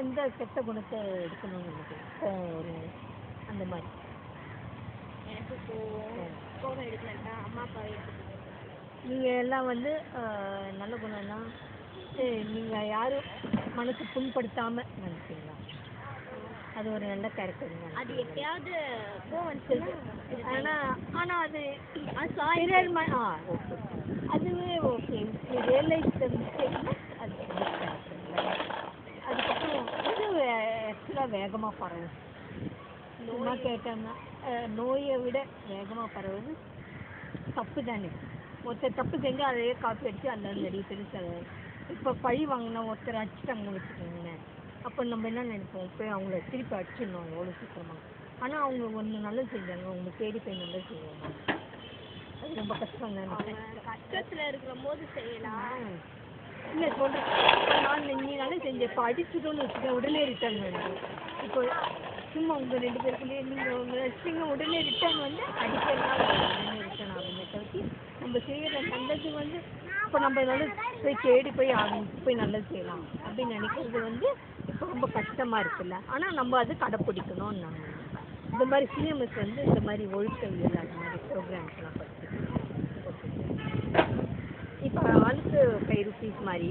எந்த கெட்ட குணத்தை எடுக்கணும்னு நினைக்கிறேன்? கோவம் ஒரு அந்த மாதிரி. எனக்கு கோவம் எடுக்கலன்னா அம்மா அப்பாவை எடுத்துக்கணும். நீங்கள் எல்லாம் வந்து நல்ல குணம்னா நீங்கள் யாரும் மனசு புண்படுத்தாமல் நினைப்பீங்களா? அது ஒரு நல்ல கேரக்டருங்க. அது எப்பயாவது கோவம் ஆனால் அது சாரி ஓகே, அதுவே ஓகே. ரியலைஸ் த மிஸ்டேக்னா அது அதுக்கப்புறம் இது ஆக்சுவலாக வேகமாக பரவும். சும்மா கேட்டோம்னா நோயை விட வேகமாக பரவுது தப்பு தானே. ஒருத்தர் தப்பு செஞ்சு அதையே காப்பி அடித்து அந்த நிறைய பெருசு. இப்போ பழி வாங்கினா ஒருத்தர் அடிச்சுட்டாங்கன்னு வச்சுக்கோங்களேன், அப்போ நம்ம என்ன நினைப்போம், போய் அவங்கள திருப்பி அடிச்சிடணும் எவ்வளோ சீக்கிரமாக. ஆனால் அவங்க ஒன்று நல்லது செஞ்சாங்க, அவங்க தேடி போய் நல்லது செய்வாங்க. அது ரொம்ப கஷ்டம் தானே. கஷ்டத்தில் இருக்கிற போது செய்யலாம். இல்லை சொல்கிறேன், நான் நீ நல்லா செஞ்சேன், இப்போ அடிச்சுட்டோன்னு வச்சுக்கேன், உடனே ரிட்டர்ன் வேணும். இப்போ சும்மா உங்கள் 2 பேருக்குள்ளேயே நீங்கள் உங்களை வச்சுங்க, உடனே ரிட்டர்ன் வந்து அடிக்கலாம், உடனே ரிட்டர்ன் ஆகுமே தவிர்த்து நம்ம செய்கிற நல்லது வந்து இப்போ நம்ம நல்லது போய் தேடி போய் போய் நல்லது செய்யலாம் அப்படின்னு நினைக்கிறது வந்து இப்போ ரொம்ப கஷ்டமாக இருக்குல்ல. ஆனால் நம்ம அது கடைப்பிடிக்கணும்னு நான் இந்த மாதிரி சிஎம்எஸ் வந்து இந்த மாதிரி ஒழுக்கவியல் அந்த மாதிரி ப்ரோக்ராம்ஸ்லாம் படிச்சுருக்கேன். ஓகே, இப்போ ஆளுக்கு 5 rupees மாதிரி